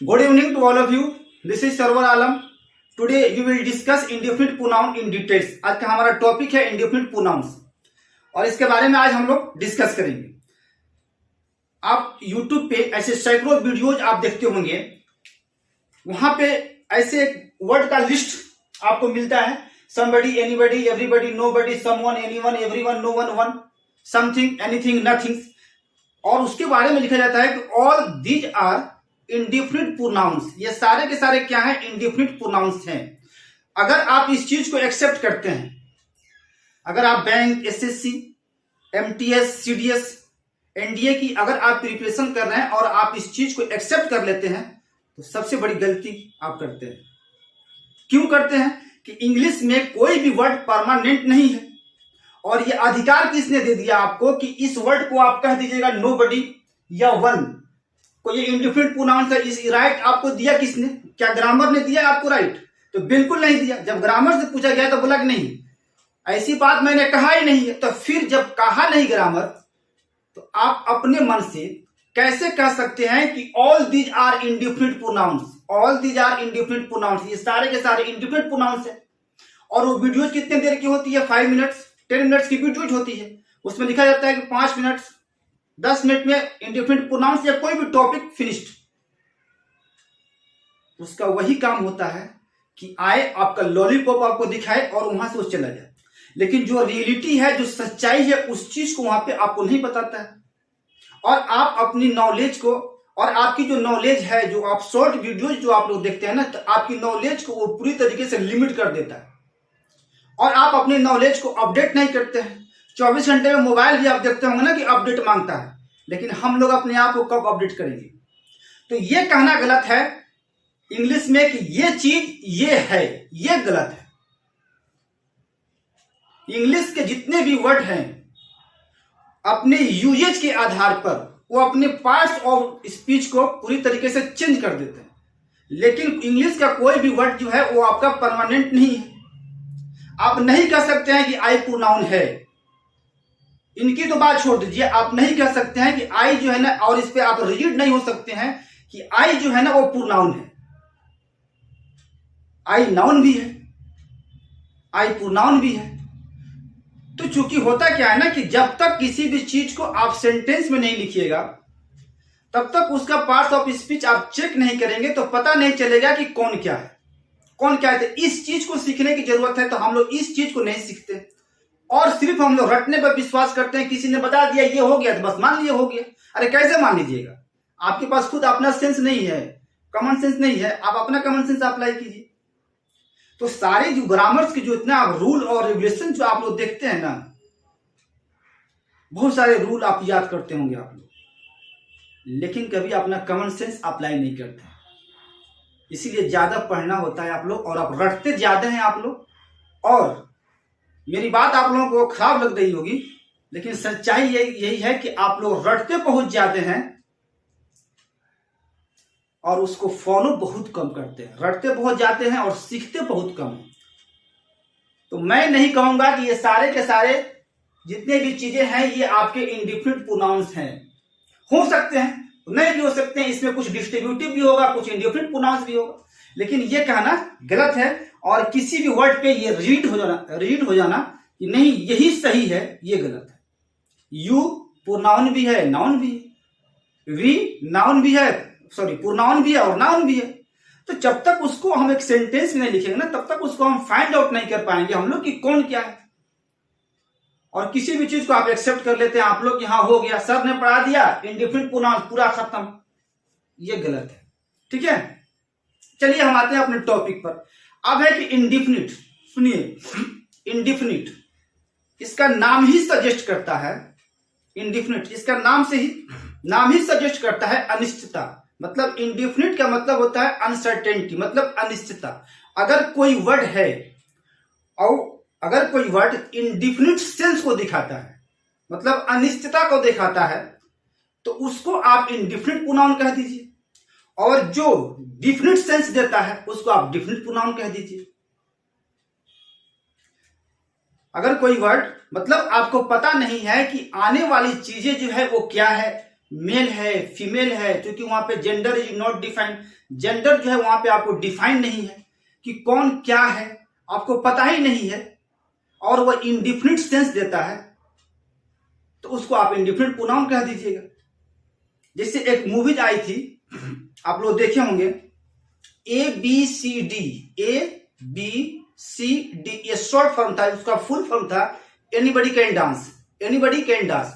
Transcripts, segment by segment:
Good evening to all of you. This is Sarwar Alam. Today we will discuss indefinite pronoun in details. आज का हमारा topic है indefinite pronouns और इसके बारे में आज हम लोग डिस्कस करेंगे। आप YouTube पे ऐसे सैकड़ों वीडियोज आप देखते होंगे, वहां पे ऐसे वर्ड का लिस्ट आपको मिलता है। somebody, anybody, everybody, nobody, someone, anyone, everyone, no one, one, something, anything, nothing, और उसके बारे में लिखा जाता है कि all these are indefinite pronouns. ये सारे के सारे क्या है? इंडिफिनिट प्रोनाउंस हैं। अगर आप इस चीज को एक्सेप्ट करते हैं, अगर आप bank, SSC, MTS, CDS, NDA की अगर आप प्रिपरेशन कर रहे हैं और आप इस चीज को एक्सेप्ट कर लेते हैं, तो सबसे बड़ी गलती आप करते हैं। क्यों करते हैं? कि इंग्लिश में कोई भी वर्ड परमानेंट नहीं है, और ये अधिकार किसने दे दिया आपको कि इस वर्ड को आप कह दीजिएगा नोबडी या वन को ये इंडिफिनिट प्रोनाउंस है। इस राइट आपको दिया किसने? क्या ग्रामर ने दिया आपको राइट? तो बिल्कुल नहीं दिया। जब ग्रामर से पूछा गया तो बोला कि नहीं, ऐसी बात मैंने कहा ही नहीं है। तो फिर जब कहा नहीं ग्रामर, तो आप अपने मन से कैसे कह सकते हैं कि all these are indefinite pronouns? All these are indefinite pronouns, ये सारे के सारे इंडिफिनिट प्रोनाउंस है। और वो वीडियोज कितने देर की होती है? 5 मिनट्स, 10 मिनट्स की वीडियोज होती है। उसमें लिखा जाता है कि 5 मिनट्स, 10 मिनट में इंडिफिनिट प्रोनाउंस या कोई भी टॉपिक फिनिश्ड। उसका वही काम होता है कि आए, आपका लॉलीपॉप आपको दिखाए और वहां से वो चला जाए। लेकिन जो रियलिटी है, जो सच्चाई है, उस चीज को वहां पे आपको नहीं बताता है। और आप अपनी नॉलेज को, और आपकी जो नॉलेज है, जो आप शॉर्ट वीडियोज जो आप लोग देखते हैं ना, तो आपकी नॉलेज को वो पूरी तरीके से लिमिट कर देता है। और आप अपनी नॉलेज को अपडेट नहीं करते हैं। 24 घंटे में मोबाइल भी आप देखते होंगे ना कि अपडेट मांगता है, लेकिन हम लोग अपने आप को कब अपडेट करेंगे? तो ये कहना गलत है इंग्लिश में कि ये चीज ये है, ये गलत है। इंग्लिश के जितने भी वर्ड हैं, अपने यूजेज के आधार पर वो अपने पार्ट्स ऑफ स्पीच को पूरी तरीके से चेंज कर देते हैं। लेकिन इंग्लिश का कोई भी वर्ड जो है वो आपका परमानेंट नहीं है। आप नहीं कह सकते हैं कि आई प्रोनाउन है। इनकी तो बात छोड़ दीजिए, आप नहीं कह सकते हैं कि आई जो है ना, और इस पे आप रिजिड नहीं हो सकते हैं कि आई जो है ना वो प्रोनाउन है। आई नाउन भी है, आई प्रोनाउन भी है। तो चूंकि होता क्या है ना कि जब तक किसी भी चीज को आप सेंटेंस में नहीं लिखिएगा, तब तक उसका पार्ट्स ऑफ स्पीच आप चेक नहीं करेंगे, तो पता नहीं चलेगा कि कौन क्या है, कौन क्या है। इस चीज को सीखने की जरूरत है। तो हम लोग इस चीज को नहीं सीखते और सिर्फ हम लोग रटने पर विश्वास करते हैं। किसी ने बता दिया ये हो गया तो बस मान लिया हो गया। अरे कैसे मान लीजिएगा? आपके पास खुद अपना सेंस नहीं है, कॉमन सेंस नहीं है। आप अपना कॉमन सेंस अप्लाई कीजिए। तो सारे जो ग्रामर्स के जो इतना आप रूल और रेगुलेशन जो आप लोग देखते हैं ना, बहुत सारे रूल आप याद करते होंगे आप लोग, लेकिन कभी अपना कॉमन सेंस अप्लाई नहीं करते। इसीलिए ज्यादा पढ़ना होता है आप लोग, और आप रटते ज्यादा हैं आप लोग। और मेरी बात आप लोगों को खराब लग रही होगी, लेकिन सच्चाई यही है कि आप लोग रटते बहुत जाते हैं और उसको फॉलो बहुत कम करते हैं। रटते बहुत जाते हैं और सीखते बहुत कम हैं। तो मैं नहीं कहूंगा कि ये सारे के सारे जितने भी चीजें हैं ये आपके इंडिफिनिट प्रोनाउंस हैं। हो सकते हैं, नहीं भी हो सकते हैं। इसमें कुछ डिस्ट्रीब्यूटिव भी होगा, कुछ इंडिफिनिट प्रोनाउंस भी होगा, लेकिन ये कहना गलत है। और किसी भी वर्ड पे ये रिजिड हो जाना कि नहीं यही सही है, ये गलत है। यू प्रोनाउन भी है, नाउन भी है। वी नाउन भी है, सॉरी प्रोनाउन भी है और नाउन भी है। तो जब तक उसको हम एक सेंटेंस में नहीं लिखेंगे ना, तब तक उसको हम फाइंड आउट नहीं कर पाएंगे हम लोग कि कौन क्या है। और किसी भी चीज को आप एक्सेप्ट कर लेते हैं आप लोग कि हाँ हो गया, सर ने पढ़ा दिया, इंडिफिनिट प्रोनाउन पूरा खत्म। ये गलत है, ठीक है। चलिए हम आते हैं अपने टॉपिक पर। अब है कि इंडिफिनिट, सुनिए, इंडिफिनिट इसका नाम ही सजेस्ट करता है, इंडिफिनिट इसका नाम ही सजेस्ट करता है अनिश्चितता। मतलब इंडिफिनिट का मतलब होता है अनसर्टेनिटी, मतलब अनिश्चितता। अगर कोई वर्ड है और अगर कोई वर्ड इंडिफिनिट सेंस को दिखाता है, मतलब अनिश्चितता को दिखाता है, तो उसको आप इंडिफिनिट प्रोनाउन कह दीजिए। और जो डिफिनिट सेंस देता है उसको आप डिफिनिट प्रोनाउन कह दीजिए। अगर कोई वर्ड, मतलब आपको पता नहीं है कि आने वाली चीजें जो है वो क्या है, मेल है, फीमेल है, क्योंकि वहां पे gender is not defined. Gender जो है वहां पे आपको डिफाइन नहीं है कि कौन क्या है, आपको पता ही नहीं है, और वह इंडिफिनिट सेंस देता है, तो उसको आप इंडिफिनिट प्रोनाउन कह दीजिएगा। जैसे एक मूवीज आई थी, आप लोग देखे होंगे, ABCD, ABCD, ये शॉर्ट फॉर्म था, उसका फुल फॉर्म था anybody can dance. Anybody can dance,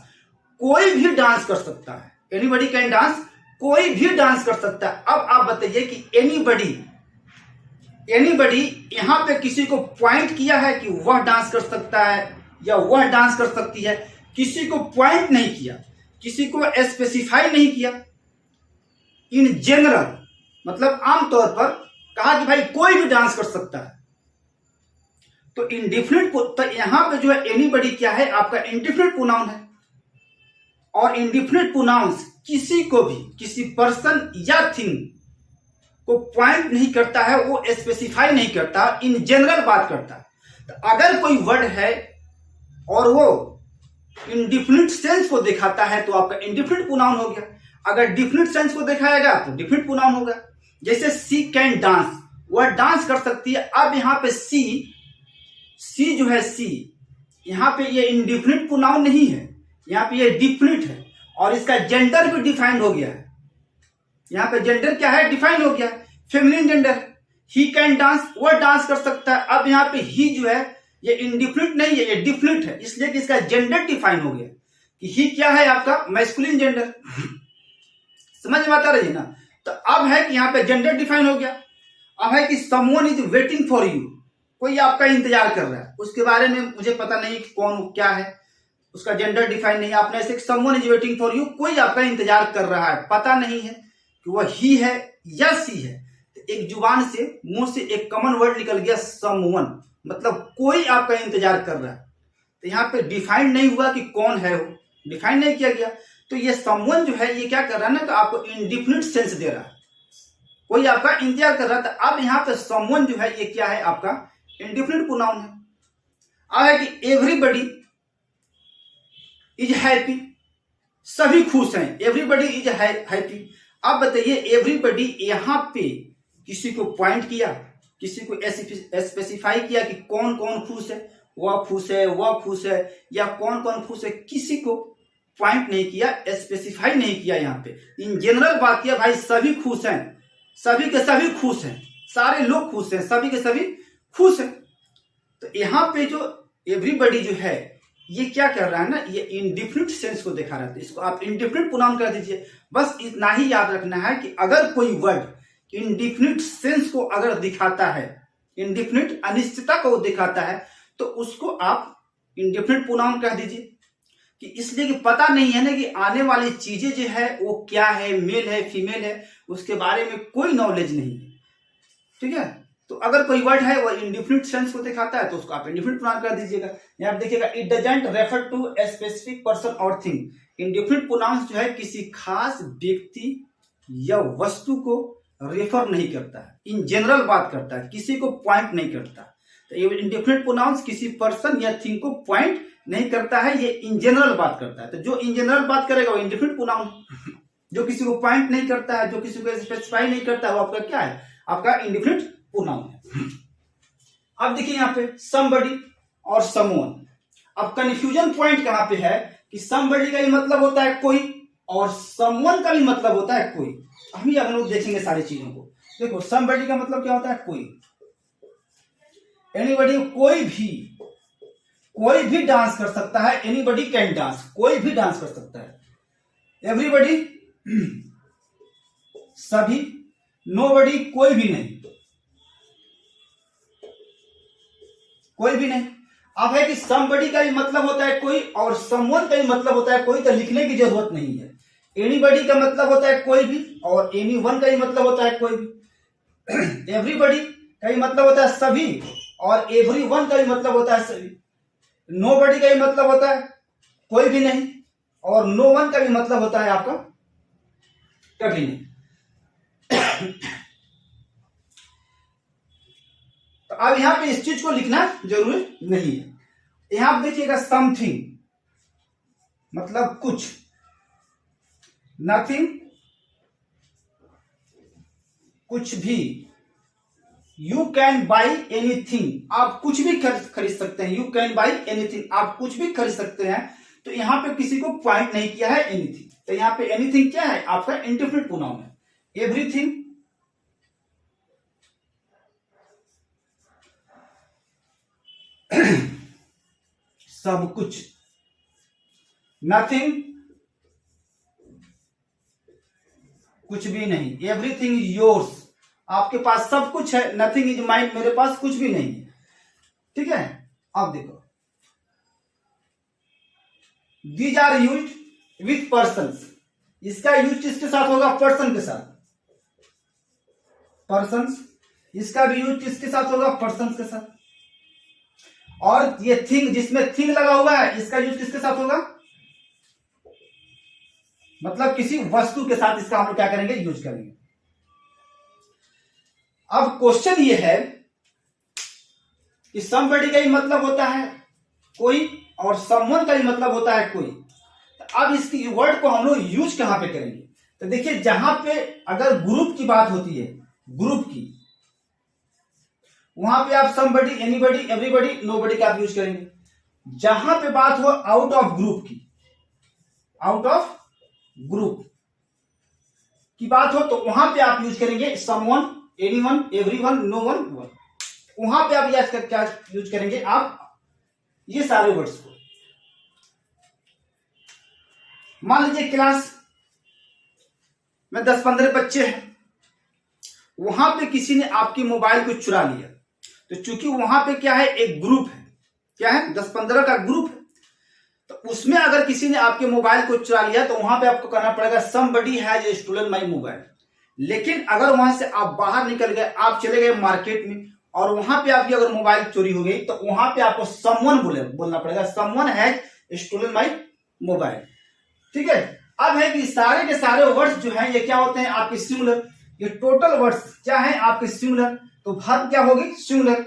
कोई भी डांस कर सकता है। एनीबडी कैन डांस, कोई भी डांस कर सकता है। अब आप बताइए कि एनीबडी यहां पे किसी को पॉइंट किया है कि वह डांस कर सकता है या वह डांस कर सकती है? किसी को पॉइंट नहीं किया, किसी को स्पेसिफाई नहीं किया। इन जनरल, मतलब आमतौर पर कहा कि भाई कोई भी डांस कर सकता है। तो इंडिफिनिट, तो यहां पे जो है एनीबडी क्या है, आपका इंडिफिनिट प्रोनाउन है। और इंडिफिनिट प्रोनाउंस किसी को भी, किसी पर्सन या थिंग को पॉइंट नहीं करता है, वो स्पेसिफाई नहीं करता, इन जनरल बात करता है। तो अगर कोई वर्ड है और वो इंडिफिनिट सेंस को दिखाता है तो आपका इंडिफिनिट प्रोनाउन हो गया। अगर डिफिनिट सेंस को दिखाएगा तो डिफिनिट प्रोनाउन होगा। जैसे सी कैन डांस, वह डांस कर सकती है। अब यहां पे सी जो है, सी यहां पे ये इंडिफिनिट प्रोनाउन नहीं है, यहां पे ये डिफिनिट है, और इसका जेंडर भी डिफाइंड हो गया है। यहां पे जेंडर क्या है, डिफाइन हो गया, feminine gender. He can dance, वह डांस कर सकता है। अब यहां पे ही जो है ये इंडिफिनिट नहीं है, ये डिफिनिट है, इसलिए कि इसका जेंडर डिफाइन हो गया कि ही क्या है, आपका मैस्कुलिन जेंडर। समझ में आता रही ना? तो अब है कि यहां पे जेंडर डिफाइन हो गया। अब है कि someone is waiting for you, कोई आपका इंतजार कर रहा है। उसके बारे में मुझे पता नहीं कि कौन क्या है, उसका जेंडर डिफाइन नहीं है। आपने ऐसे someone is waiting for you, कोई आपका इंतजार कर रहा है, पता नहीं है कि वह ही है या सी है। तो एक जुबान से, मुंह से एक कॉमन वर्ड निकल गया समवन, मतलब कोई आपका इंतजार कर रहा है। तो यहाँ पे डिफाइन नहीं हुआ कि कौन है, वो डिफाइन नहीं किया गया। तो ये समवन जो है ये क्या कर रहा है ना, तो आपको इंडिफिनिट सेंस दे रहा है, कोई आपका इंतजार कर रहा था। अब यहाँ पे समवन जो है ये क्या है, आपका इंडिफिनिट प्रोनाउन है। अब है कि एवरीबडी इज हैप्पी, सभी खुश हैं, एवरीबडी इज हैप्पी। अब बताइए एवरीबडी यहां पे किसी को पॉइंट किया, किसी को स्पेसिफाई किया कि कौन कौन खुश है, वह खुश है, वह खुश है, या कौन कौन खुश है, किसी को पॉइंट नहीं किया, स्पेसिफाई नहीं किया। यहाँ पे इन जनरल बात किया, भाई सभी खुश हैं, सभी के सभी खुश हैं, सारे लोग खुश हैं, सभी के सभी खुश हैं। तो यहाँ पे जो एवरीबडी जो है ये क्या कर रहा है ना, ये इंडिफिनिट सेंस को दिखा रहा है, तो इसको आप इंडिफिनिट प्रोनाउन कर दीजिए। बस इतना ही याद रखना है कि अगर कोई वर्ड इंडिफिनिट सेंस को अगर दिखाता है, इंडिफिनिट अनिश्चितता को दिखाता है, तो उसको आप इंडिफिनिट प्रोनाउन कह दीजिए। कि इसलिए कि पता नहीं है ना कि आने वाली चीजें जो है वो क्या है, मेल है, फीमेल है, उसके बारे में कोई नॉलेज नहीं है। ठीक है, तो अगर कोई वर्ड है वो इंडिफिनिट सेंस को दिखाता है तो उसको आप इंडिफिनिट प्रोनाउन कर दीजिएगा। यहां आप देखिएगा, it doesn't refer to a specific person और थिंग। इंडिफिनिट प्रोनाउंस जो है किसी खास व्यक्ति या वस्तु को रेफर नहीं करता है, इन जनरल बात करता है, किसी को पॉइंट नहीं करता। तो ये इंडिफिनिट प्रोनाउंस किसी पर्सन या थिंग को पॉइंट नहीं करता है, ये इन जनरल बात करता है। तो जो इन जनरल बात करेगा वो इंडिफिनिट प्रोनाउन, जो किसी को पॉइंट नहीं करता है, जो किसी को स्पेसिफाई नहीं करता है, वो आपका क्या है, आपका इंडिफिनिट प्रोनाउन है। अब देखिए यहाँ पे समबडी और समवन। अब कंफ्यूजन पॉइंट कहां पे है कि समबडी का भी मतलब होता है कोई और समवन का भी मतलब होता है कोई। हम लोग देखेंगे सारी चीजों को। देखो समबडी का मतलब क्या होता है, कोई, एनीबडी, कोई भी डांस कर सकता है, एनीबडी कैन डांस, कोई भी डांस कर सकता है। एवरीबडी सभी, नोबडी कोई भी नहीं, कोई भी नहीं। अब है कि समबडी का भी मतलब होता है कोई और समवन का भी मतलब होता है कोई, तो लिखने की जरूरत नहीं है। एनीबडी का मतलब होता है कोई भी और एनीवन का भी मतलब होता है कोई भी। एवरीबडी का भी मतलब होता है सभी और एवरीवन का भी मतलब होता है सभी। नोबडी का भी मतलब होता है कोई भी नहीं और नो वन का भी मतलब होता है आपका कभी नहीं। तो अब यहां पे इस चीज को लिखना जरूरी नहीं है। यहां आप देखिएगा समथिंग मतलब कुछ, नथिंग कुछ भी, यू कैन बाई एनीथिंग आप कुछ भी खरीद सकते हैं, यू कैन बाई एनीथिंग आप कुछ भी खरीद सकते हैं। तो यहां पे किसी को पॉइंट नहीं किया है एनीथिंग, तो यहां पे एनीथिंग क्या है आपका इंडेफिनिट प्रोनाउन है। एवरीथिंग सब कुछ, नथिंग कुछ भी नहीं, एवरीथिंग इज योर्स आपके पास सब कुछ है, नथिंग इज माइन मेरे पास कुछ भी नहीं है। ठीक है, अब देखो these are use with persons, इसका यूज किसके साथ होगा पर्सन के साथ, पर्सन्स, इसका भी यूज किसके साथ होगा पर्सन्स के साथ। और ये थिंग जिसमें थिंग लगा हुआ है इसका यूज किसके साथ होगा, मतलब किसी वस्तु के साथ इसका हम लोग क्या करेंगे यूज करेंगे। अब क्वेश्चन ये है कि समबडी का ही मतलब होता है कोई और समवन का ही मतलब होता है कोई। तो अब इसकी वर्ड को हम लोग यूज कहां पे करेंगे, तो देखिए जहां पे अगर ग्रुप की बात होती है, ग्रुप की, वहां पे आप समबडी, एनीबडी, एवरीबडी, नोबडी का आप यूज करेंगे। जहां पे बात हो आउट ऑफ ग्रुप की, आउट ऑफ ग्रुप की बात हो तो वहां पे आप यूज करेंगे someone, anyone, everyone, known, one. वहां पे आप क्या यूज करेंगे आप ये सारे वर्ड्स को। मान लीजिए क्लास में 10-15 बच्चे हैं, वहां पे किसी ने आपके मोबाइल को चुरा लिया, तो चूंकि वहां पे क्या है एक ग्रुप है, क्या है 10-15 का ग्रुप है, तो उसमें अगर किसी ने आपके मोबाइल को चुरा लिया तो वहां पे आपको करना पड़ेगा somebody has stolen my mobile. लेकिन अगर वहां से आप बाहर निकल गए, आप चले गए मार्केट में और वहां पे आपकी अगर मोबाइल चोरी हो गई तो वहां पे आपको समवन बोलना पड़ेगा, someone has stolen my mobile. ठीक है, अब है कि सारे के सारे वर्ड्स जो हैं ये क्या होते हैं आपके सिंगुलर, ये टोटल वर्ड्स क्या है आपके सिंगुलर, तो वर्ब क्या होगी सिंगुलर।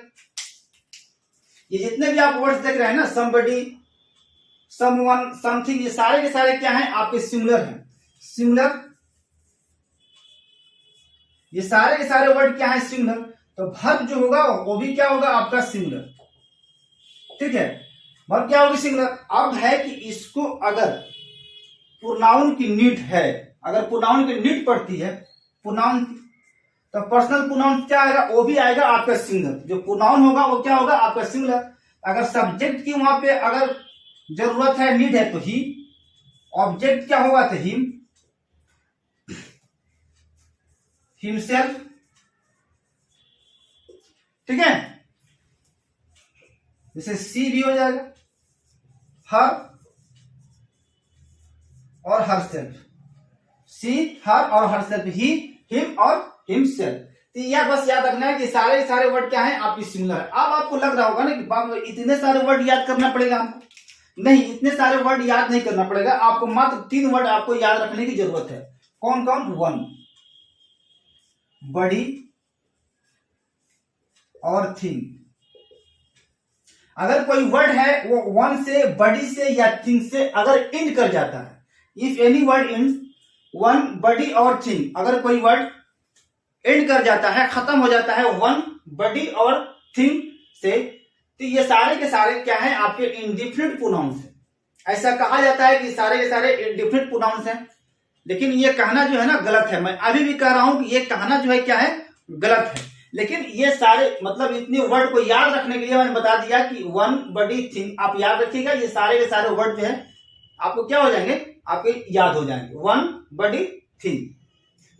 ये जितने भी आप वर्ड्स देख रहे हैं ना समबडी, समवन, समथिंग, ये सारे के सारे क्या हैं आपके सिंगुलर हैं, सिंगुलर। ये सारे के सारे वर्ड क्या है सिंगुलर, तो वर्ब जो होगा वो भी क्या होगा आपका सिंगुलर। ठीक है, वर्ब क्या होगी सिंगुलर। अब है कि इसको अगर प्रोनाउन की नीड है, अगर प्रोनाउन की नीड पड़ती है प्रोनाउन, तो पर्सनल प्रोनाउन क्या आएगा वो भी आएगा आपका सिंगुलर। जो प्रोनाउन होगा वो क्या होगा आपका सिंगुलर। अगर सब्जेक्ट की वहां पे अगर जरूरत है, नीड है, तो ही, ऑब्जेक्ट क्या होगा तो हिम, हिमसेल्फ। ठीक है, जैसे सी भी हो जाएगा, हर और हर सेल्फ, सी, हर और हर सेल्फ, ही, हिम और हिमसेल्फ। तो यह बस याद रखना है कि सारे सारे वर्ड क्या हैं आपकी सिंगुलर है। अब आपको लग रहा होगा ना कि बाप इतने सारे वर्ड याद करना पड़ेगा हमको, नहीं इतने सारे वर्ड याद नहीं करना पड़ेगा आपको, मात्र 3 वर्ड आपको याद रखने की जरूरत है। कौन कौन, वन, बड़ी और थिंग। अगर कोई वर्ड है वो वन से, बड़ी से या थिंग से अगर इंड कर जाता है, if any word in one, body और थिंग, अगर कोई वर्ड एंड कर जाता है, खत्म हो जाता है वन, बडी और थिंग से, तो ये सारे के सारे क्या है आपके इंडिफिनिट प्रोनाउंस है। ऐसा कहा जाता है कि सारे के सारे इंडिफिनिट प्रोनाउंस हैं, लेकिन ये कहना जो है ना गलत है। मैं अभी भी कह रहा हूं कि ये कहना जो है क्या है गलत है, लेकिन ये सारे मतलब इतने वर्ड को याद रखने के लिए मैंने बता दिया कि वन, बडी, थिंग आप याद रखिएगा। ये सारे के सारे वर्ड जो है आपको क्या हो जाएंगे, आपके याद हो जाएंगे, वन, बडी, थिंग।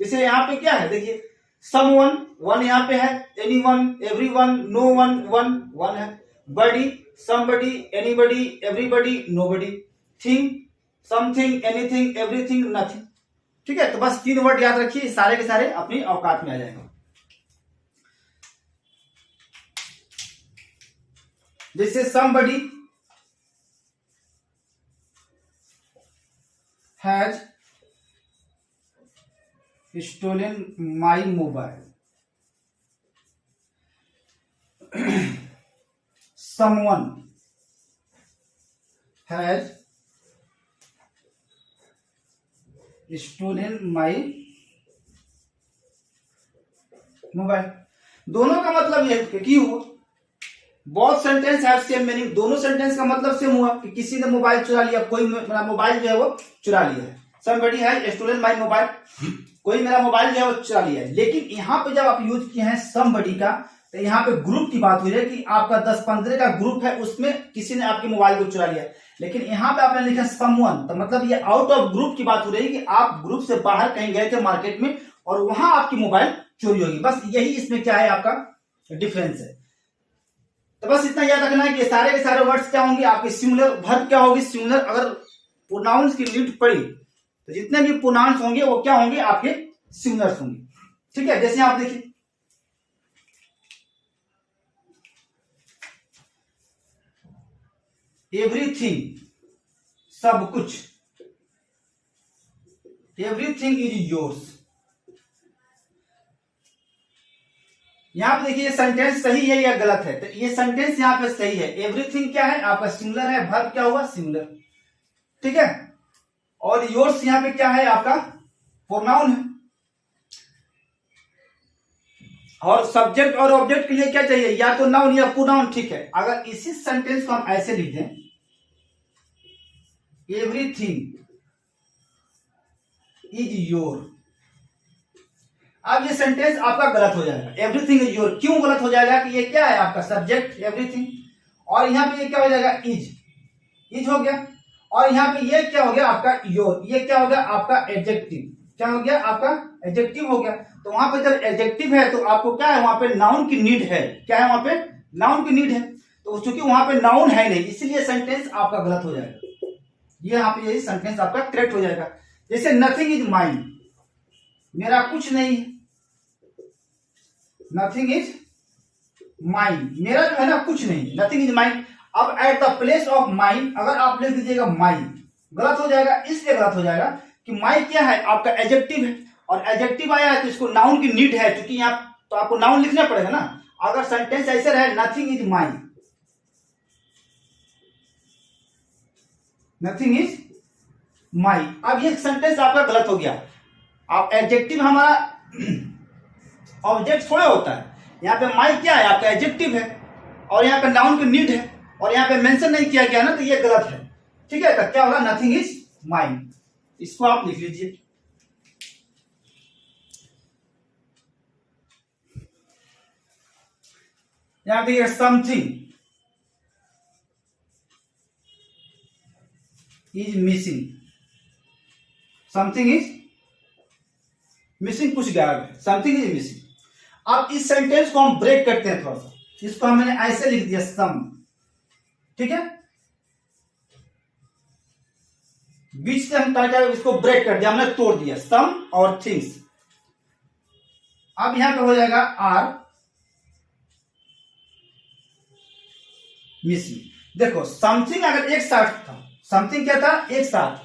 जैसे यहाँ पे क्या है देखिए, समवन, वन यहाँ पे है, anyone, everyone, no one, one, one है, body, somebody, anybody, everybody, nobody, thing, something, anything, everything, nothing. ठीक है, तो बस 3 वर्ड याद रखिए, सारे के सारे अपनी औकात में आ जाएंगे। जैसे somebody has stolen my mobile, someone has stolen my mobile. दोनों का मतलब ये कि हुआ, both sentence have same meaning, दोनों सेंटेंस का मतलब सेम हुआ कि किसी ने मोबाइल चुरा लिया, कोई मेरा मोबाइल जो है वो चुरा लिया है। somebody has stolen my mobile, कोई मेरा मोबाइल जो है वो चुरा लिया है। लेकिन यहाँ पे जब आप यूज किए हैं somebody का, तो यहाँ पे ग्रुप की बात हो रही है कि आपका 10-15 का ग्रुप है, उसमें किसी ने आपके मोबाइल को चुरा लिया। लेकिन यहाँ पे आपने लिखा someone, तो मतलब ये आउट ऑफ ग्रुप की बात हो रही है कि आप ग्रुप से बाहर कहीं गए थे मार्केट में और वहां आपकी मोबाइल चोरी होगी। बस यही इसमें क्या है, आपका डिफरेंस है। तो बस इतना याद रखना है कि सारे के सारे वर्ड्स क्या होंगे आपके सिंगुलर, वर्ब क्या होगी सिंगुलर। अगर प्रोनाउंस की नीड पड़ी तो जितने भी प्रोनाउंस होंगे वो क्या होंगे, आपके सिंगुलर्स होंगे। ठीक है, जैसे आप देखिए एवरीथिंग, सब कुछ, एवरीथिंग इज योर्स। यहां पे देखिए सेंटेंस सही है या गलत है, तो ये सेंटेंस यहां पे सही है। एवरीथिंग क्या है, आपका सिंगुलर है, वर्ब क्या हुआ सिंगुलर। ठीक है, और योर्स यहां पे क्या है, आपका प्रोनाउन है। और सब्जेक्ट और ऑब्जेक्ट के लिए क्या चाहिए, या तो नाउन या प्रोनाउन। ठीक है, अगर इसी सेंटेंस को हम ऐसे लिख दें, एवरीथिंग इज योर, अब ये सेंटेंस आपका गलत हो जाएगा। एवरीथिंग इज योर क्यों गलत हो जाएगा, कि ये क्या है आपका सब्जेक्ट एवरीथिंग, और यहां पे ये क्या हो जाएगा, इज हो गया। और यहां पे ये क्या हो गया आपका योर, ये क्या हो गया आपका एडजेक्टिव, क्या हो गया आपका एडजेक्टिव हो गया। तो वहां पे जब एडजेक्टिव है तो आपको क्या है, वहां पे नाउन की नीड है। क्या है वहां पे, नाउन की नीड है। तो चूंकि वहां पे नाउन है नहीं, इसीलिए सेंटेंस आपका गलत हो जाएगा। ये यहाँ पे यही सेंटेंस आपका करेक्ट हो जाएगा। जैसे नथिंग इज माइन, मेरा कुछ नहीं है, नथिंग इज माइन, मेरा जो है ना कुछ नहीं, नथिंग इज माइन। अब at the place of mine अगर आप लिख दीजिएगा माइन, गलत हो जाएगा। इसलिए गलत हो जाएगा कि माइन क्या है, आपका एडजेक्टिव है, और एडजेक्टिव आया है तो इसको नाउन की नीड है, क्योंकि यहाँ तो आपको नाउन लिखना पड़ेगा ना। अगर सेंटेंस ऐसे रहे nothing is mine, nothing is mine, अब ये सेंटेंस आपका गलत हो गया। आप एडजेक्टिव हमारा ऑब्जेक्ट थोड़ा होता है, यहाँ पे माई क्या है आपका एडजेक्टिव है, और यहाँ पे नाउन की नीड है, और यहाँ पे मेंशन नहीं किया गया ना, तो ये गलत है। ठीक है, तो क्या होगा, नथिंग इज माइन, इसको आप लिख लीजिए। यहां पे something is missing, something is missing, कुछ गायब है, समथिंग इज मिसिंग। अब इस सेंटेंस को हम ब्रेक करते हैं थोड़ा सा, इसको हमने ऐसे लिख दिया सम। ठीक है, बीच से हम क्या इसको ब्रेक कर दिया, हमने तोड़ दिया, सम और थिंग्स। अब यहां पे हो जाएगा आर मिसिंग। देखो समथिंग अगर एक साथ था, समथिंग क्या था एक साथ,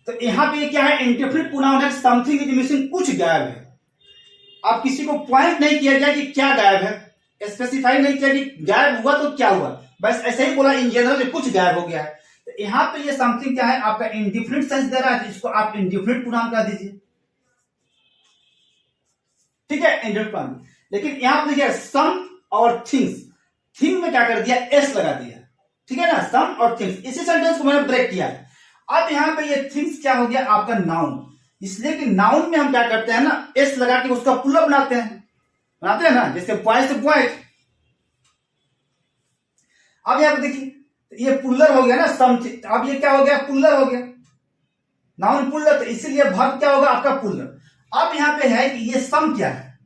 तो यहां पे क्या है, इंडेफिनिट प्रोनाउन है, समथिंग इज मिसिंग, कुछ गायब है। अब किसी को पॉइंट नहीं किया गया कि क्या गायब है, स्पेसिफाई नहीं किया कि गायब हुआ तो क्या हुआ, बस ऐसे ही बोला इन जनरल कुछ गायब हो गया है। तो यहां पे ये समथिंग क्या है, आपका इंडिफिनिट सेंस दे रहा है, तो इसको आप इंडिफिनिट प्रोनाउन कह दीजिए। ठीक है, इंडिफिनिट प्रोनाउन। लेकिन यहां पे देखिए सम और थिंग्स, थिंग में क्या कर दिया, एस लगा दिया। ठीक है ना, सम और थिंग्स, इसी सेंटेंस को मैंने ब्रेक किया। अब यहां पे ये थिंग्स क्या हो गया आपका नाउन, इसलिए कि नाउन में हम क्या करते हैं ना, एस लगा के उसका पुलअप बनाते हैं ना, जैसे बॉय से बॉय। अब यहां पे देखिए ये पुल्लर हो गया ना सम, अब ये क्या हो गया, पुल्लर हो गया, नाउन पुल्लर, तो इसीलिए वर्ब क्या होगा आपका पुल्लर। अब यहां पे है कि ये सम क्या है,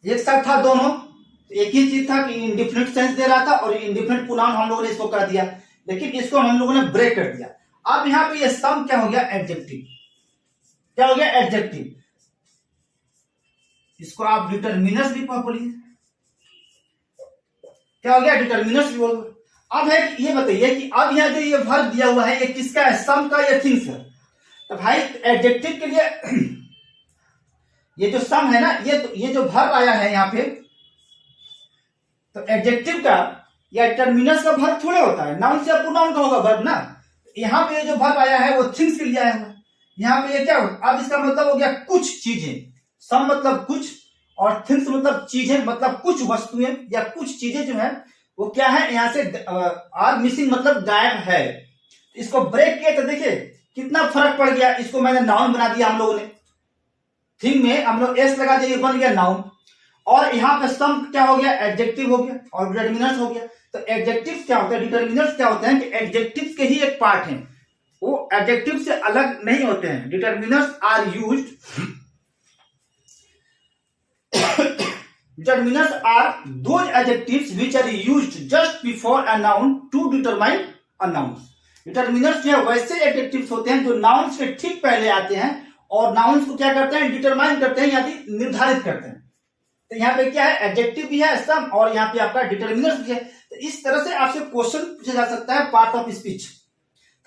एक साथ था दोनों, एक ही चीज था कि इंडिफिनिट सेंस दे रहा था, और इंडिफिनिट प्रोनाउन हम लोगों ने इसको कर दिया, लेकिन इसको हम लोगों ने ब्रेक कर दिया। अब यहां पे ये सम क्या हो गया, एडजेक्टिव, क्या हो गया एडजेक्टिव, इसको आप डिटरमिनस भी बोलिए, क्या हो गया डिटरमिनस भी बोल। अब है ये बताइए कि अब यहां जो ये वर्ब दिया हुआ है ये किसका है, सम का या थिंग्स का। तो भाई एडजेक्टिव के लिए ये जो सम है ना, ये जो वर्ब आया है यहाँ पे, तो एडजेक्टिव का या टर्मिनस का वर्ब थोड़े होता है, नाउन से प्रोनाउन का होगा वर्ब ना। यहाँ पे जो वर्ब आया है वो थिंग्स के लिए आया हुआ है, यहाँ पे ये क्या हो, अब इसका मतलब हो गया कुछ चीजें, सम मतलब कुछ और थिंग्स मतलब चीजें, मतलब कुछ वस्तुएं या कुछ चीजें जो है वो क्या है, यहाँ से आर मिसिंग मतलब गायब है। इसको ब्रेक किया तो देखिए कितना फर्क पड़ गया, इसको मैंने नाउन बना दिया हम लोगों ने, थिंग में हम लोग एस लगा दिया, बन गया नाउन। और यहाँ पे सम क्या हो गया, एडजेक्टिव हो गया और डिटरमिनर्स हो गया। तो एडजेक्टिव्स क्या होते हैं, डिटरमिनर्स क्या होते हैं कि एडजेक्टिव्स के ही एक पार्ट हैं, वो एडजेक्टिव से अलग नहीं होते हैं। Determiners are used, determiners are those adjectives which are used just before a noun to determine a noun. Determiners जो है वैसे एडजेक्टिव्स होते हैं जो नाउन्स के ठीक पहले आते हैं और नाउन्स को क्या करते हैं, डिटरमाइन करते हैं यानी निर्धारित करते हैं। तो यहाँ पे क्या है, एडजेक्टिव भी है सम और यहाँ पे आपका डिटरमिनर्स भी है। तो इस तरह से आपसे क्वेश्चन पूछा जा सकता है पार्ट ऑफ स्पीच।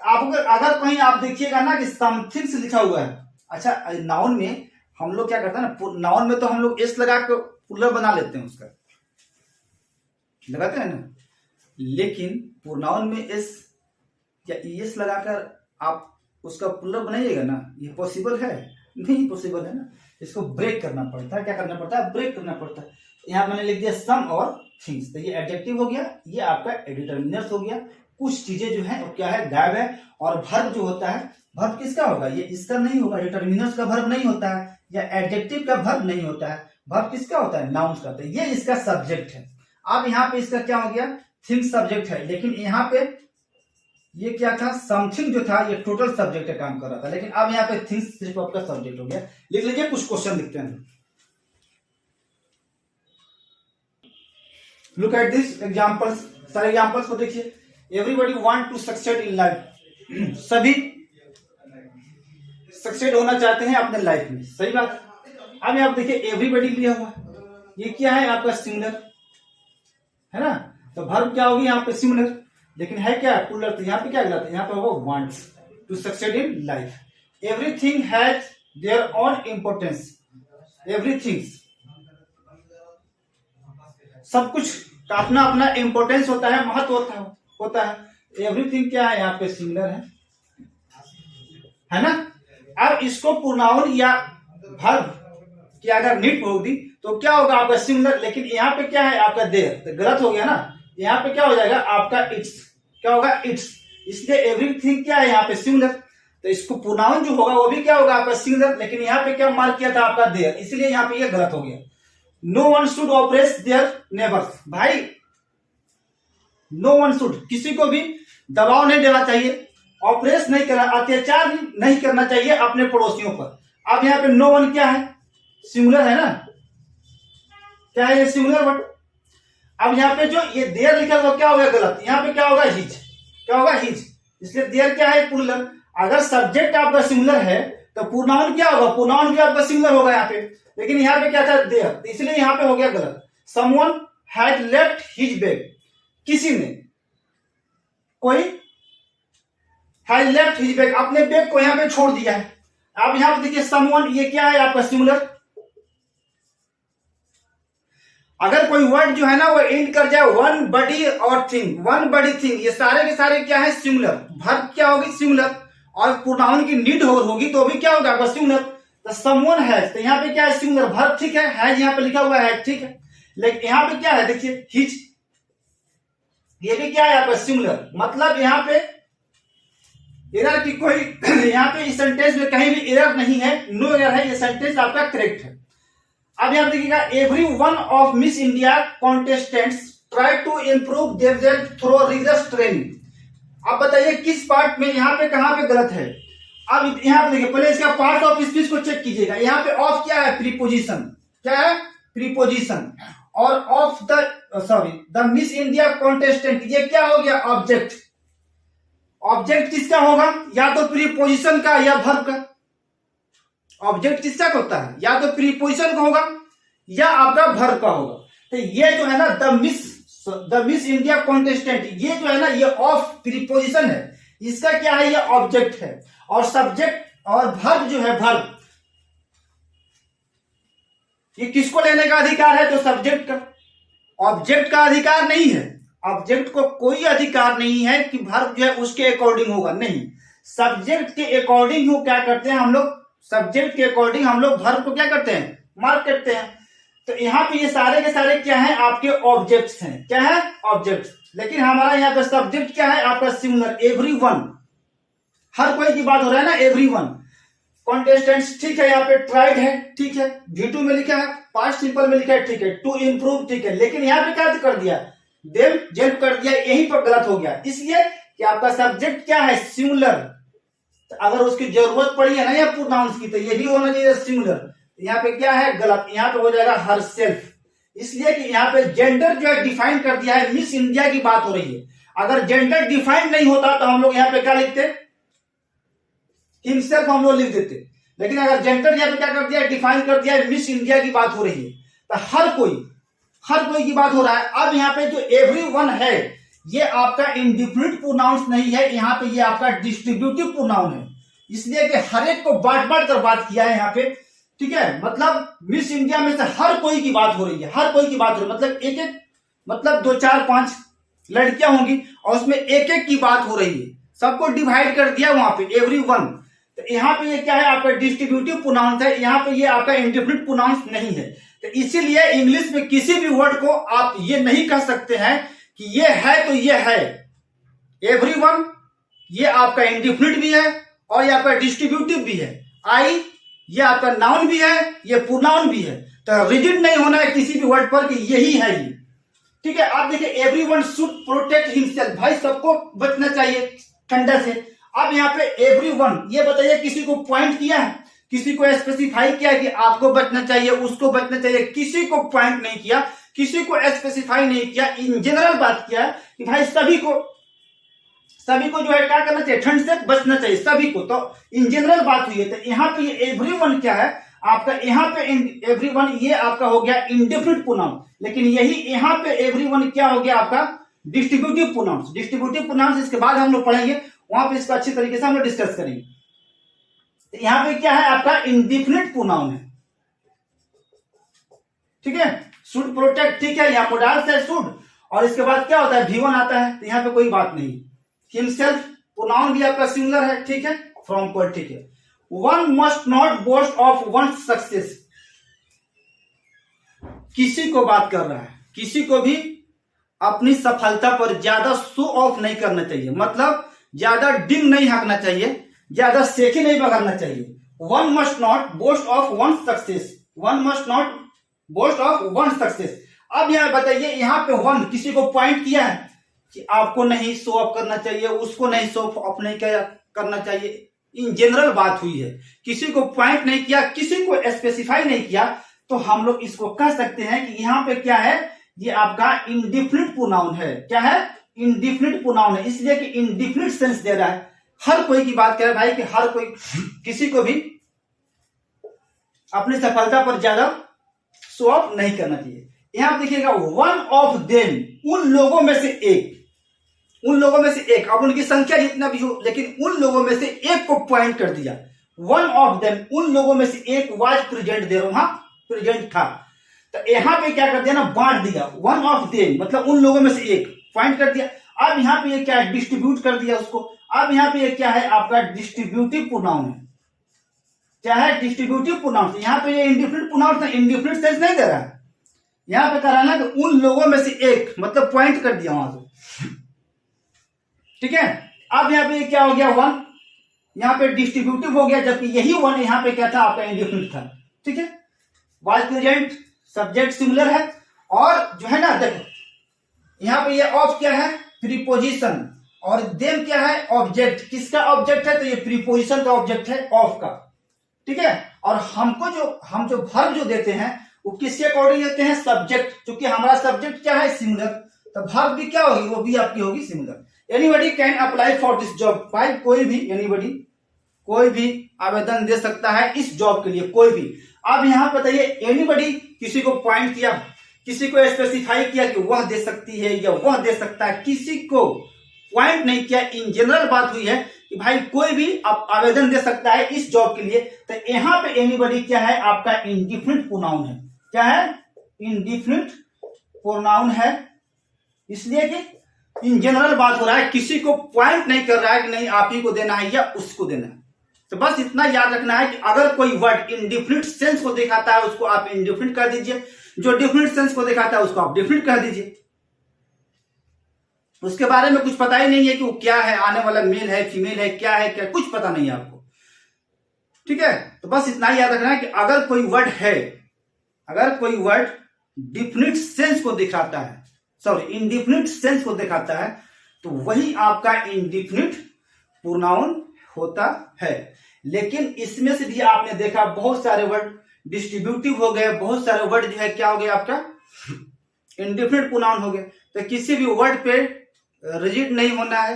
आपको अगर कहीं आप देखिएगा ना कि समथिंग से लिखा हुआ है, अच्छा नाउन में हम लोग क्या करते हैं ना, नाउन में तो हम लोग एस लगा कर पुलर बना लेते हैं, उसका लगाते हैं ना, लेकिन प्रोनाउन में एस या ईएस लगाकर आप उसका पुलर बनाइएगा ना, ये पॉसिबल है नहीं, पॉसिबल है ना। इसको ब्रेक करना पड़ता है, क्या करना पड़ता है, ब्रेक करना पड़ता है। यहाँ मैंने लिख दिया सम और थिंग्स, तो ये एडजेक्टिव हो गया, ये आपका डिटरमिनर्स हो गया। कुछ चीजें जो है वो क्या है, गायब है। और वर्ब जो होता है, वर्ब किसका होगा, ये इसका नहीं होगा, डिटरमिनर्स का वर्ब नहीं होता है या एडजेक्टिव का वर्ब नहीं होता है। वर्ब किसका होता है, नाउन का। तो ये इसका सब्जेक्ट है। अब यहाँ पे इसका क्या हो गया, थिंग्स सब्जेक्ट है, लेकिन यहाँ पे ये क्या था, समथिंग जो था ये टोटल सब्जेक्ट का काम कर रहा था, लेकिन अब यहाँ पे थिंग्स सिर्फ आपका सब्जेक्ट हो गया। लिख लीजिए, कुछ क्वेश्चन लिखते हैं। लुक एट दिस एग्जांपल्स, सारे एग्जांपल्स को देखिए। Everybody want to succeed in life, सभी सक्सेड होना चाहते हैं अपने लाइफ में, सही बात। अब आप देखिए एवरीबॉडी लिया हुआ, ये क्या है आपका सिंगुलर है ना, तो वर्ब क्या होगी यहाँ पे सिंगुलर, लेकिन है क्या प्लूरल, तो यहाँ पे क्या गलत है, यहाँ पे होगा wants to succeed in life. Everything has their own importance, everything सब कुछ का अपना अपना इंपोर्टेंस होता है, महत्व होता है। एवरीथिंग क्या है, यहाँ पे सिंगुलर है ना। अब इसको प्रोनाउन या वर्ब की अगर नीड होगी तो क्या होगा आपका सिंगुलर, लेकिन यहाँ पे क्या है आपका देयर, तो गलत हो गया ना। यहाँ पे क्या हो जाएगा आपका इट्स, क्या होगा इट्स, इसलिए एवरीथिंग क्या है यहाँ पे सिंगुलर। तो इसको प्रोनाउन जो होगा वो भी क्या होगा आपका सिंगुलर, लेकिन यहाँ पे क्या मार्क किया था आपका देयर, इसलिए यहाँ पे ये गलत हो गया। No one should oppress their neighbours, भाई नो वन शुड, किसी को भी दबाव नहीं देना चाहिए, ऑपरेस नहीं करना, अत्याचार नहीं करना चाहिए अपने पड़ोसियों पर। अब यहाँ पे नो वन क्या है, सिंगुलर है ना, क्या है ये सिंगुलर वर्ड। अब यहाँ पे जो ये देयर लिखा हुआ क्या होगा गलत, यहाँ पे क्या होगा हिज, क्या होगा हिज, इसलिए देयर क्या है प्लूरल। अगर सब्जेक्ट आपका सिंगुलर है तो प्रोनाउन क्या होगा, प्रोनाउन भी आपका सिंगुलर होगा यहाँ पे, लेकिन यहाँ पे क्या था देयर, इसलिए यहाँ पे हो गया गलत। Someone had left his bag, किसी ने, कोई हैज लेफ्ट हिज बैग, अपने बैग को यहाँ पे छोड़ दिया है। अब यहाँ पे देखिए समवन, ये क्या है आपका सिंगुलर। अगर कोई वर्ड जो है ना वो एंड कर जाए वन बडी और थिंग, वन बडी थिंग, ये सारे के सारे क्या है सिंगुलर। वर्ब क्या होगी सिंगुलर, और प्रोनाउन की नीड होगी तो भी क्या होगा आपका सिंगुलर। तो समवन हैज, तो यहाँ पे क्या है सिंगुलर, वर्ब ठीक है, हैज यहाँ पे लिखा हुआ है ठीक है, लेकिन यहाँ पे क्या है देखिए हिज, ये भी क्या है आपका सिंगुलर। मतलब यहाँ पे एरर की कोई यहाँ पे इस सेंटेंस में कहीं भी एरर नहीं है, नो एरर है, ये सेंटेंस आपका करेक्ट है। अब यहां देखिएगा, every one of Miss India contestants try to improve themself through rigorous training. अब बताइए किस पार्ट में यहाँ पे कहां पे गलत है। अब यहाँ पे देखिए, पहले इसका पार्ट ऑफ स्पीच को चेक कीजिएगा। यहाँ पे ऑफ क्या है, प्रीपोजिशन, क्या है प्रीपोजिशन, और of the miss India contestant, ये क्या हो गया ऑब्जेक्ट। ऑब्जेक्ट किसका होगा, या तो प्रीपोजिशन का या वर्ब का। ऑब्जेक्ट किसका होता है, या तो प्रीपोजिशन का होगा या आपका वर्ब का होगा। तो ये जो है ना द मिस इंडिया कॉन्टेस्टेंट, ये जो है ना ये ऑफ प्रीपोजिशन है, इसका क्या है ये ऑब्जेक्ट है। और सब्जेक्ट और वर्ब जो है वर्ब, ये किसको लेने का अधिकार है, तो सब्जेक्ट का, ऑब्जेक्ट का अधिकार नहीं है। ऑब्जेक्ट को कोई अधिकार नहीं है कि वर्ब जो है उसके अकॉर्डिंग होगा, नहीं, सब्जेक्ट के अकॉर्डिंग क्या करते हैं हम लोग, सब्जेक्ट के अकॉर्डिंग हम लोग वर्ब को क्या करते हैं, मार्क करते हैं। तो यहाँ पे ये सारे के सारे क्या है, आपके ऑब्जेक्ट्स हैं। क्या है, ऑब्जेक्ट्स। लेकिन हमारा यहाँ पे सब्जेक्ट क्या है, आपका सिंगुलर, एवरीवन, हर कोई की बात हो रहा है ना, एवरीवन। कॉन्टेस्टेंट्स, ठीक है, यहाँ पे ट्राइड है, ठीक है, V2 में लिखा है, पास्ट सिंपल में लिखा है, ठीक है, टू इम्प्रूव, ठीक है। लेकिन यहाँ पे क्या कर दिया, देम जेल्प कर दिया, यहीं पर गलत हो गया, इसलिए कि आपका सब्जेक्ट क्या है, सिंगुलर। तो अगर उसकी जरूरत पड़ी है ना या प्रोनाउंस की, तो यही होना चाहिए सिंगुलर। यहाँ पे क्या है, गलत, यहाँ पे हो जाएगा हर सेल्फ, इसलिए कि यहाँ पे जेंडर जो है डिफाइन कर दिया है, मिस इंडिया की बात हो रही है। अगर जेंडर डिफाइन नहीं होता तो हम लोग यहाँ पे क्या लिखते, हिमसेल्फ हम लोग लिख देते। लेकिन अगर जेंडर यहाँ पे क्या कर दिया, डिफाइन कर दिया है, मिस इंडिया की बात हो रही है, तो हर कोई की बात हो रहा है। अब यहाँ पे जो एवरीवन है, ये आपका इंडिफिनिट प्रोनाउंस नहीं है, यहाँ पे ये आपका डिस्ट्रीब्यूटिव प्रोनाउन है, इसलिए कि हर एक को बांट कर बात किया है यहाँ पे, ठीक है। मतलब मिस इंडिया में से हर कोई की बात हो रही है, हर कोई की बात हो रही है, मतलब एक मतलब 2 4 5 लड़कियां होंगी और उसमें एक की बात हो रही है, सबको डिवाइड कर दिया वहां पे, एवरीवन। तो यहाँ पे ये क्या है, आपका डिस्ट्रीब्यूटिव प्रोनाउंस है, यहाँ पे ये आपका इंडिफिनिट प्रोनाउंस नहीं है। तो इसीलिए इंग्लिश में किसी भी वर्ड को आप ये नहीं कह सकते हैं कि ये है तो ये है। एवरीवन ये आपका इंडिफिनिट भी है और ये आपका डिस्ट्रीब्यूटिव भी है। आई ये आपका नाउन भी है, ये प्रोनाउन भी है। तो रिजिड नहीं होना है किसी भी वर्ड पर कि यही है ये, ठीक है। आप देखिए, एवरीवन शुड प्रोटेक्ट हिमसेल्फ, भाई सबको बचना चाहिए ठंडा से। अब यहाँ पे एवरीवन, ये बताइए किसी को पॉइंट किया है, किसी को स्पेसिफाई किया है कि आपको बचना चाहिए, उसको बचना चाहिए, किसी को पॉइंट नहीं किया, किसी को स्पेसिफाई नहीं किया, इन जनरल बात किया है कि भाई सभी को जो है क्या करना चाहिए, ठंड से बचना चाहिए सभी को। तो इन जनरल बात हुई है। तो यहाँ पे ये एवरीवन क्या है आपका, यहाँ पे एवरीवन ये आपका हो गया इंडेफिनिट प्रोनाउन, लेकिन यही यहाँ पे एवरीवन क्या हो गया आपका डिस्ट्रीब्यूटिव प्रोनाउंस। डिस्ट्रीब्यूटिव प्रोनाउंस इसके बाद हम लोग पढ़ेंगे, वहां पे इसको अच्छी तरीके से हम लोग डिस्कस करेंगे। तो यहाँ पे क्या है आपका इंडिफिनिट प्रोनाउन है, ठीक है। शुड प्रोटेक्ट, ठीक है, यहाँ प्रोडाल्स है शुड, और इसके बाद क्या होता है, V1 आता है, तो यहाँ पे कोई बात नहीं। हिमसेल्फ प्रोनाउन भी आपका सिंगुलर है, ठीक है, फ्रॉम पर, ठीक है। One must not boast of one success, किसी को बात कर रहा है, किसी को भी अपनी सफलता पर ज्यादा शो ऑफ नहीं करना चाहिए, मतलब ज्यादा डिंग नहीं हाँकना चाहिए, ज्यादा सेके नहीं बगाड़ना चाहिए। One must not boast of one success, one must not boast of one success. अब यहां बताइए, यहां पे वन किसी को पॉइंट किया है कि आपको नहीं शो ऑफ करना चाहिए, उसको नहीं शो ऑफ नहीं करना चाहिए, इन जनरल बात हुई है, किसी को पॉइंट नहीं किया, किसी को स्पेसिफाई नहीं किया। तो हम लोग इसको कह सकते हैं कि यहाँ पे क्या है, ये आपका इंडिफिनिट प्रोनाउन है। क्या है, इंडिफिनिट प्रोनाउन है, इसलिए कि इंडिफिनिट सेंस दे रहा है, हर कोई की बात कर रहा है भाई, कि हर कोई किसी को भी अपनी सफलता पर ज्यादा शो ऑफ नहीं करना चाहिए। यहां देखिएगा, वन ऑफ देम, उन लोगों में से एक, उन लोगों में से एक, अब उनकी संख्या जितना भी हो, लेकिन उन लोगों में से एक को पॉइंट कर दिया। वन ऑफ देम, उन लोगों में से एक वाज प्रेजेंट, दे रहा हूं, प्रेजेंट था। तो यहां पे क्या कर दिया ना, बांट दिया, वन ऑफ देम मतलब उन लोगों में से एक, पॉइंट कर दिया। अब यहां पे ये क्या है, डिस्ट्रीब्यूट कर दिया उसको। अब यहां पे ये क्या है, आपका डिस्ट्रीब्यूटिव प्रोनाउन है। क्या है, डिस्ट्रीब्यूटिव प्रोनाउन। यहां पे ये इंडिफिनिट प्रोनाउन है, इंडिफिनिट सेंस नहीं दे रहा है, यहां पे कह रहा है ना कि उन लोगों में से एक, मतलब पॉइंट कर दिया वहां से, ठीक है। अब यहां पे क्या हो गया, वन, यहां पे डिस्ट्रीब्यूटिव हो गया, जबकि यही वन यहां पे क्या था, आपका इंडिफिनिट था, ठीक है। वाज प्रेजेंट, सब्जेक्ट सिमिलर है, और जो है ना, देखो यहां पे ये ऑफ क्या है, प्रीपोजिशन, और देम क्या है, ऑब्जेक्ट। किसका ऑब्जेक्ट है, तो ये प्रीपोजिशन का ऑब्जेक्ट है, ऑफ का, ठीक है। और हमको हम जो वर्ब जो देते हैं वो किसके अकॉर्डिंग देते हैं, सब्जेक्ट, क्योंकि हमारा सब्जेक्ट क्या है, सिंगुलर, तो वर्ब भी क्या होगी, वो भी आपकी होगी singular. Anybody can apply for this job, भाई कोई भी, एनीबडी कोई भी आवेदन दे सकता है इस जॉब के लिए, कोई भी। अब यहां बताइए, एनीबडी किसी को पॉइंट किया, किसी को स्पेसिफाई किया कि वह दे सकती है या वह दे सकता है, किसी को पॉइंट नहीं किया, इन जनरल बात हुई है कि भाई कोई भी आप आवेदन दे सकता है इस जॉब के लिए। तो यहां पे एनीबडी क्या है, आपका इंडिफिनिट प्रोनाउन है। क्या है, इंडिफिनिट प्रोनाउन है, इसलिए कि इन जनरल बात हो रहा है, किसी को पॉइंट नहीं कर रहा है कि नहीं आप ही को देना है या उसको देना है। तो बस इतना याद रखना है कि अगर कोई वर्ड इंडिफिनिट सेंस को दिखाता है उसको आप इंडिफिनिट कर दीजिए, जो डिफिनिट सेंस को दिखाता है उसको आप डिफिनिट कर दीजिए। उसके बारे में कुछ पता ही नहीं है कि वो क्या है, आने वाला मेल है फीमेल है क्या है, क्या कुछ पता नहीं है आपको। ठीक है, तो बस इतना याद रखना है कि अगर कोई वर्ड है, अगर कोई वर्ड डिफिनिट सेंस को दिखाता है, सॉरी इंडिफिनिट सेंस को दिखाता है, तो वही आपका इंडिफिनिट प्रोनाउन होता है। लेकिन इसमें से भी आपने देखा बहुत सारे वर्ड डिस्ट्रीब्यूटिव हो गए, बहुत सारे वर्ड जो है क्या हो गया आपका इंडिफिनिट प्रोनाउन हो गए। तो किसी भी वर्ड पे रिजिड नहीं होना है।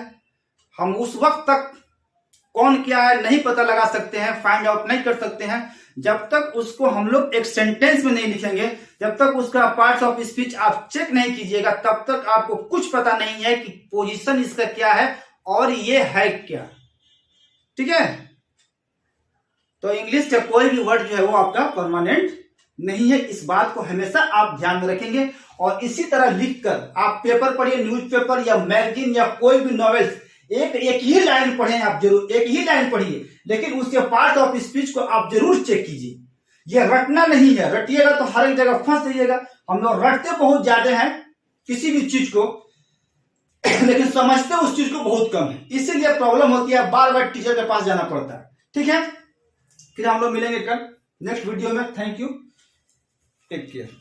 हम उस वक्त तक कौन क्या है नहीं पता लगा सकते हैं, फाइंड आउट नहीं कर सकते हैं, जब तक उसको हम लोग एक सेंटेंस में नहीं लिखेंगे, जब तक उसका पार्ट्स ऑफ स्पीच आप चेक नहीं कीजिएगा, तब तक आपको कुछ पता नहीं है कि पोजीशन इसका क्या है और ये है क्या। ठीक है, तो इंग्लिश का कोई भी वर्ड जो है वो आपका परमानेंट नहीं है, इस बात को हमेशा आप ध्यान में रखेंगे। और इसी तरह लिखकर आप पेपर पढ़िए, न्यूज़पेपर या मैगजीन या कोई भी नॉवेल्स, एक ही लाइन पढ़े आप, जरूर एक ही लाइन पढ़िए, लेकिन उसके पार्ट ऑफ स्पीच को आप जरूर चेक कीजिए। ये रटना नहीं है, रटिएगा तो हर एक जगह फंस जाइएगा। हम लोग रटते बहुत ज्यादा हैं किसी भी चीज को, लेकिन समझते उस चीज को बहुत कम है, इसीलिए प्रॉब्लम होती है, बार बार टीचर के पास जाना पड़ता है। ठीक है, फिर हम लोग मिलेंगे कल नेक्स्ट वीडियो में। Thank you, take care.